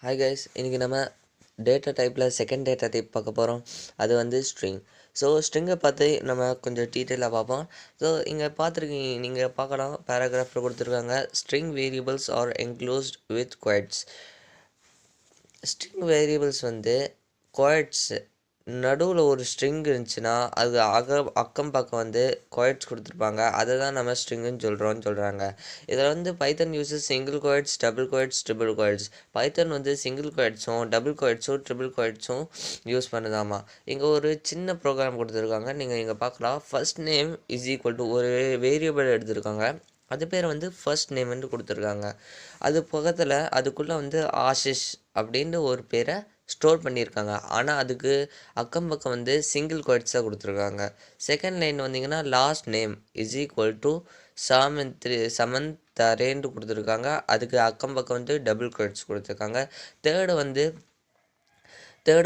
Hi guys, இன்றைக்கி நம்ம data டைப்பில் செகண்ட் டேட்டா டைப் பார்க்க போகிறோம். அது வந்து ஸ்ட்ரிங். ஸோ ஸ்ட்ரிங்கை பார்த்து நம்ம கொஞ்சம் டீட்டெயிலாக பார்ப்போம். ஸோ இங்கே பார்த்துருக்கீங்க, நீங்கள் பார்க்கலாம், பேராகிராஃபில் கொடுத்துருக்காங்க string variables are enclosed with quotes. String variables வந்து குவைட்ஸ் நடுவில் ஒரு ஸ்ட்ரிங் இருந்துச்சுன்னா அது அக்கம் பக்கம் வந்து குவைட்ஸ் கொடுத்துருப்பாங்க. அதை தான் நம்ம ஸ்ட்ரிங்குன்னு சொல்கிறாங்க. இதில் வந்து பைத்தன் uses single Kuwait's, double Kuwait's, triple Kuwait's. பைத்தன் வந்து சிங்கிள் குவைட்ஸும் டபுள் குவைட்ஸும் ட்ரிபிள் குவைட்ஸும் யூஸ் பண்ணுதாமா. இங்கே ஒரு சின்ன ப்ரோக்ராம் கொடுத்துருக்காங்க, நீங்கள் இங்கே பார்க்கலாம். First name is equal to ஒரு வேரியபிள் எடுத்திருக்காங்க, அது பேர் வந்து ஃபர்ஸ்ட் நேம்னு கொடுத்துருக்காங்க. அது பக்கத்தில் அதுக்குள்ளே வந்து ஆஷிஷ் அப்படின்ற ஒரு பேரை ஸ்டோர் பண்ணியிருக்காங்க. ஆனால் அதுக்கு அக்கம் பக்கம் வந்து சிங்கிள் குவைட்ஸாக கொடுத்துருக்காங்க. செகண்ட் லைன் வந்தீங்கன்னா last name is equal to சமந்தரேன்னு கொடுத்துருக்காங்க, அதுக்கு அக்கம் பக்கம் வந்து டபுள் குவைட்ஸ் கொடுத்துருக்காங்க. தேர்டு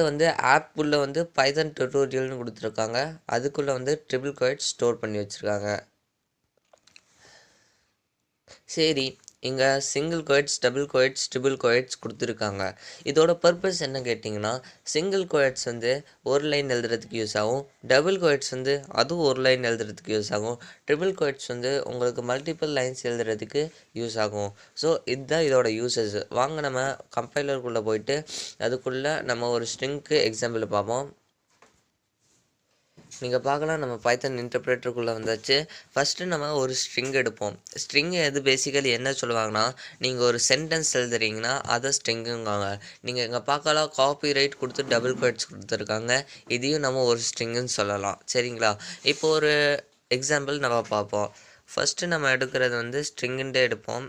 வந்து ஆப்புக்குள்ளே வந்து பைத்தன் டுட்டோரியல்னு கொடுத்துருக்காங்க, அதுக்குள்ளே வந்து ட்ரிபிள் குவைட்ஸ் ஸ்டோர் பண்ணி வச்சுருக்காங்க. சரி, இங்கே single Kuwait's, double Kuwait's, triple Kuwait's கொடுத்துருக்காங்க. இதோட பர்பஸ் என்ன கேட்டிங்கன்னா, சிங்கிள் குவைட்ஸ் வந்து ஒரு லைன் எழுதுறதுக்கு யூஸ் ஆகும், டபுள் குவைட்ஸ் வந்து அதுவும் ஒரு லைன் எழுதுறதுக்கு யூஸ் ஆகும், ட்ரிபிள் குவைட்ஸ் வந்து உங்களுக்கு மல்டிபிள் லைன்ஸ் எழுதுறதுக்கு யூஸ் ஆகும். ஸோ இதுதான் இதோட யூசஸ். வாங்க நம்ம கம்பைலருக்குள்ளே போயிட்டு அதுக்குள்ளே நம்ம ஒரு ஸ்ட்ரிங்க்கு எக்ஸாம்பிள் பார்ப்போம். நீங்கள் பார்க்கலாம், நம்ம பைத்தன் இன்டர்பிரேட்டருக்குள்ளே வந்தாச்சு. ஃபஸ்ட்டு நம்ம ஒரு ஸ்ட்ரிங் எடுப்போம். ஸ்ட்ரிங்கு எது பேசிக்கலி என்ன சொல்லுவாங்கன்னா, நீங்கள் ஒரு சென்டென்ஸ் எழுதுறீங்கன்னா அதை ஸ்ட்ரிங்குங்காங்க. நீங்கள் இங்கே பார்க்கலாம், காப்பி ரைட் கொடுத்து டபுள் குவைட்ஸ் கொடுத்துருக்காங்க, இதையும் நம்ம ஒரு ஸ்ட்ரிங்குன்னு சொல்லலாம். சரிங்களா? இப்போ ஒரு எக்ஸாம்பிள் நம்ம பார்ப்போம். ஃபஸ்ட்டு நம்ம எடுக்கிறது வந்து ஸ்ட்ரிங்குன்ட்டு எடுப்போம்.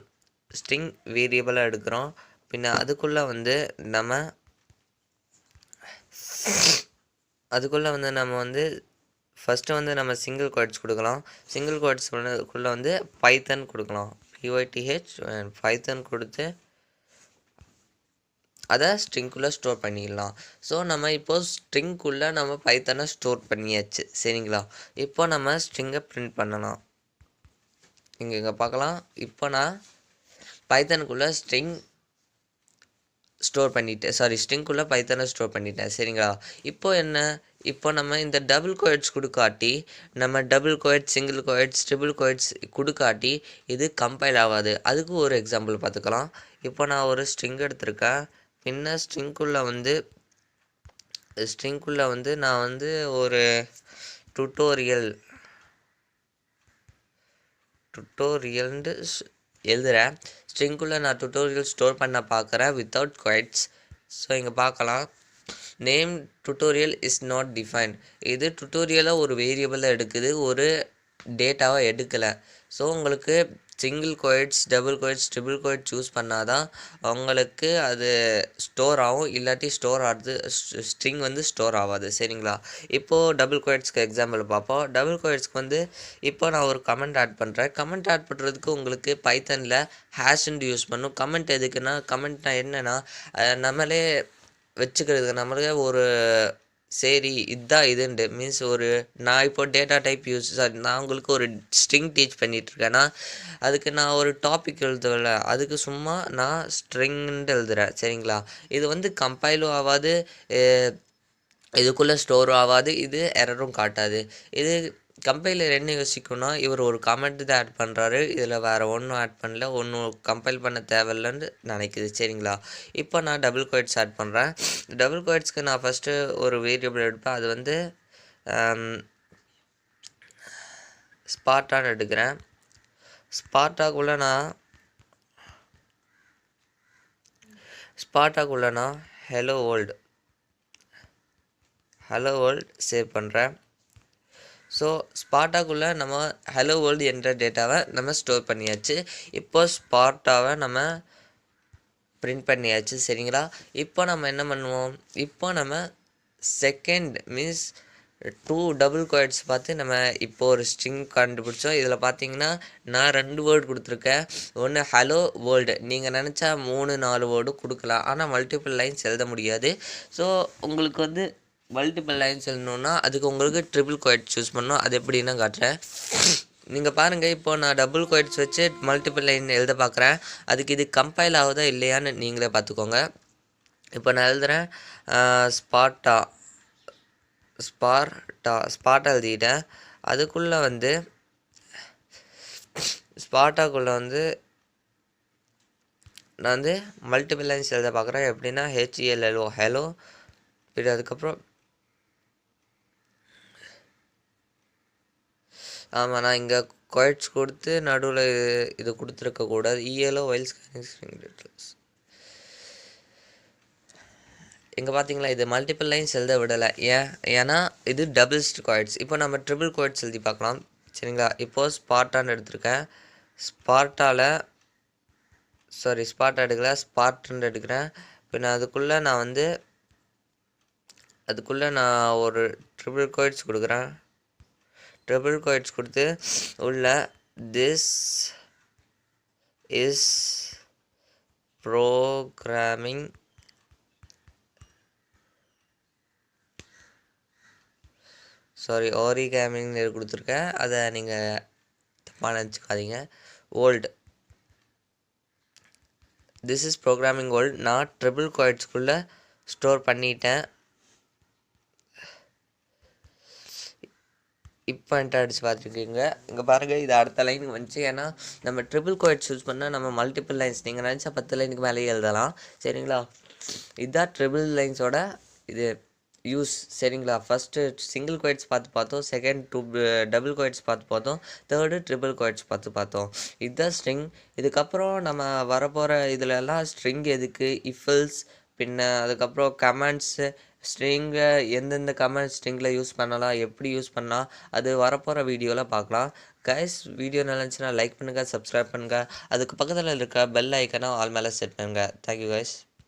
ஸ்ட்ரிங் வேரியபிளாக எடுக்கிறோம். பின்ன அதுக்குள்ளே வந்து நம்ம வந்து ஃபஸ்ட்டு வந்து நம்ம சிங்கிள் குவைட்ஸ் கொடுக்கலாம். சிங்கிள் குவைட்ஸ்க்குள்ளே வந்து பைத்தன் கொடுக்கலாம், PYTH பைத்தன் கொடுத்து அதை ஸ்ட்ரிங்குள்ளே ஸ்டோர் பண்ணிக்கலாம். ஸோ நம்ம இப்போது ஸ்ட்ரிங்குள்ளே நம்ம பைத்தனை ஸ்டோர் பண்ணியாச்சு. சரிங்களா? இப்போ நம்ம ஸ்ட்ரிங்கை பிரிண்ட் பண்ணலாம். இங்கே பார்க்கலாம், இப்போ நான் பைத்தனுக்குள்ளே ஸ்ட்ரிங்குள்ளே பைத்தனை ஸ்டோர் பண்ணிட்டேன். சரிங்களா? இப்போ நம்ம இந்த டபுள் குவைட்ஸ் கொடுக்காட்டி, நம்ம double Kuwait's, single Kuwait's, triple Kuwait's கொடுக்காட்டி இது கம்பைல் ஆகாது. அதுக்கு ஒரு எக்ஸாம்பிள் பார்த்துக்கலாம். இப்போ நான் ஒரு ஸ்ட்ரிங் எடுத்திருக்கேன். பின்ன ஸ்ட்ரிங்குள்ளே வந்து நான் வந்து ஒரு டுட்டோரியல்னு எழுதுகிறேன். ஸ்ட்ரிங்குள்ளே நான் டுட்டோரியல் ஸ்டோர் பண்ண பார்க்குறேன் வித்தவுட் குவைட்ஸ். ஸோ இங்கே பார்க்கலாம், name tutorial is not defined. இது டுட்டோரியலாக ஒரு வேரியபிளாக எடுக்குது, ஒரு டேட்டாவை எடுக்கலை. ஸோ உங்களுக்கு single Kuwait's, double Kuwait's, triple Kuwait's use பண்ணால் தான் உங்களுக்கு அது ஸ்டோர் ஆகும், இல்லாட்டி ஸ்ட்ரிங் வந்து ஸ்டோர் ஆகாது. சரிங்களா? இப்போது டபுள் குவைட்ஸ்க்கு எக்ஸாம்பிள் பார்ப்போம். டபுள் குவைட்ஸ்க்கு வந்து இப்போ நான் ஒரு கமெண்ட் ஆட் பண்ணுறேன். கமெண்ட் ஆட் பண்ணுறதுக்கு உங்களுக்கு பைத்தனில் ஹேஷ்ன்னு யூஸ் பண்ணும். கமெண்ட் எதுக்குன்னா, கமெண்ட்னா என்னென்னா நம்மளே வச்சுக்கிறதுக்கு, நம்மளுக்கே ஒரு சரி இதுதான் இதுண்டு மீன்ஸ் நான் இப்போ டேட்டா டைப் நான் உங்களுக்கு ஒரு ஸ்ட்ரிங் டீச் பண்ணிகிட்ருக்கேன்னா அதுக்கு நான் ஒரு டாபிக் எழுதுவேல, அதுக்கு சும்மா நான் ஸ்ட்ரிங்ன்ட்டு எழுதுகிறேன். சரிங்களா? இது வந்து கம்பைலும் ஆகாது, இதுக்குள்ளே ஸ்டோரும் ஆகாது, இது எரரும் காட்டாது. இது கம்பைலர் என்ன யோசிக்கும்னா, இவர் ஒரு கமெண்ட் தான் ஆட் பண்ணுறாரு, இதில் வேறு ஒன்றும் ஆட் பண்ணல, ஒன்றும் கம்பைல் பண்ண தேவையில்லைன்னு நினைக்குது. சரிங்களா? இப்போ நான் டபுள் குவைட்ஸ் ஆட் பண்ணுறேன். டபுள் குவைட்ஸ்க்கு நான் ஃபஸ்ட்டு ஒரு வேரியபிள் எடுப்பேன். அது வந்து ஸ்பார்ட்டான்னு எடுக்கிறேன். ஸ்பார்ட்டாக்குள்ளே நான் ஹலோ வேர்ல்டு சேவ் பண்ணுறேன். ஸோ ஸ்பார்ட்டாக்குள்ளே நம்ம ஹலோ வேர்ல்டு என்ற டேட்டாவை நம்ம ஸ்டோர் பண்ணியாச்சு. இப்போ ஸ்பார்ட்டாவை நம்ம பிரிண்ட் பண்ணியாச்சு. சரிங்களா? இப்போ நம்ம என்ன பண்ணுவோம், இப்போ நம்ம செகண்ட் மீன்ஸ் 2 டபுள் குவைட்ஸ் பார்த்து நம்ம இப்போ ஒரு ஸ்ட்ரிங் கண்டுபிடிச்சோம். இதில் பார்த்தீங்கன்னா நான் 2 வேர்டு கொடுத்துருக்கேன். ஒன்று ஹலோ வேர்ல்டு, நீங்கள் நினச்சா 3-4 வேர்டு கொடுக்கலாம், ஆனால் மல்டிபிள் லைன்ஸ் எழுத முடியாது. ஸோ உங்களுக்கு வந்து மல்டிபிள் லைன்ஸ் எழுதணுன்னா அதுக்கு உங்களுக்கு ட்ரிபிள் குவைட்ஸ் யூஸ் பண்ணணும். அது எப்படின்னா காட்டுறேன். நீங்கள் பாருங்கள், இப்போ நான் டபுள் குவைட்ஸ் வச்சு மல்டிபிள் லைன் எழுத பார்க்குறேன். அதுக்கு இது கம்பைல் ஆகுதா இல்லையான்னு நீங்களே பார்த்துக்கோங்க. இப்போ நான் எழுதுகிறேன் ஸ்பார்ட்டா ஸ்பார்ட்டா எழுதிக்கிட்டேன். அதுக்குள்ளே வந்து ஸ்பார்ட்டாக்குள்ளே வந்து நான் வந்து மல்டிபிள் லைன்ஸ் எழுத பார்க்குறேன். எப்படின்னா ஹெச்இஎல்எல்ஓ ஹலோ. இது அதுக்கப்புறம் ஆமாம், நான் இங்கே குவைட்ஸ் கொடுத்து நடுவில் இது கொடுத்துருக்கக்கூடாது. EOL while scanning details. இங்கே பார்த்தீங்களா, இது மல்டிபிள் லைன்ஸ் எழுத விடலை. ஏன்னா இது டபுள் குவைட்ஸ். இப்போ நம்ம ட்ரிபிள் குவைட்ஸ் எழுதி பார்க்கலாம். சரிங்களா, இப்போது ஸ்பார்ட்டான்னு எடுத்திருக்கேன். ஸ்பார்ட்டா எடுக்கல, ஸ்பார்ட்ன்னு எடுக்கிறேன். இப்போ நான் அதுக்குள்ளே நான் ஒரு ட்ரிபிள் குவைட்ஸ் கொடுக்குறேன். ட்ரிபிள் குவைட்ஸ் கொடுத்து உள்ள திஸ் இஸ் ப்ரோக்ராமிங் ஓரிகாமிங்னு கொடுத்துருக்கேன். அதை நீங்கள் தப்பாக நினச்சிக்காதீங்க. Old this is programming old. நான் ட்ரிபிள் குவைட்ஸ்குள்ளே ஸ்டோர் பண்ணிட்டேன். இப்போ என்கிட்ட அடித்து பார்த்துருக்கீங்க. இங்கே பாருங்கள், இது அடுத்த லைன் வந்துச்சு. ஏன்னா நம்ம ட்ரிபிள் குவைட்ஸ் யூஸ் பண்ணால் நம்ம மல்டிபிள் லைன்ஸ் நீங்கள் நினச்சா 10 லைனுக்கு மேலேயே எழுதலாம். சரிங்களா, இதுதான் ட்ரிபிள் லைன்ஸோட இது யூஸ். சரிங்களா, ஃபஸ்ட்டு சிங்கிள் குவைட்ஸ் பார்த்தோம். செகண்ட் டபுள் குவைட்ஸ் பார்த்தோம். தேர்டு ட்ரிபிள் குவைட்ஸ் பார்த்தோம். இதுதான் ஸ்ட்ரிங். இதுக்கப்புறம் நம்ம வரப்போகிற இதிலெல்லாம் ஸ்ட்ரிங் எதுக்கு, இஃபல்ஸ், பின்ன அதுக்கப்புறம் கமெண்ட்ஸு, ஸ்ட்ரிங்கை எந்தெந்த கமெண்ட் ஸ்ட்ரிங்கில் யூஸ் பண்ணலாம், எப்படி யூஸ் பண்ணலாம், அது வரப்போகிற வீடியோவில் பார்க்கலாம். கைஸ், வீடியோ நல்லா இருந்துச்சுன்னா லைக் பண்ணுங்கள், சப்ஸ்கிரைப் பண்ணுங்கள். அதுக்கு பக்கத்தில் இருக்க பெல் ஐக்கனை ஆல் மேலே செட் பண்ணுங்கள். Thank you guys.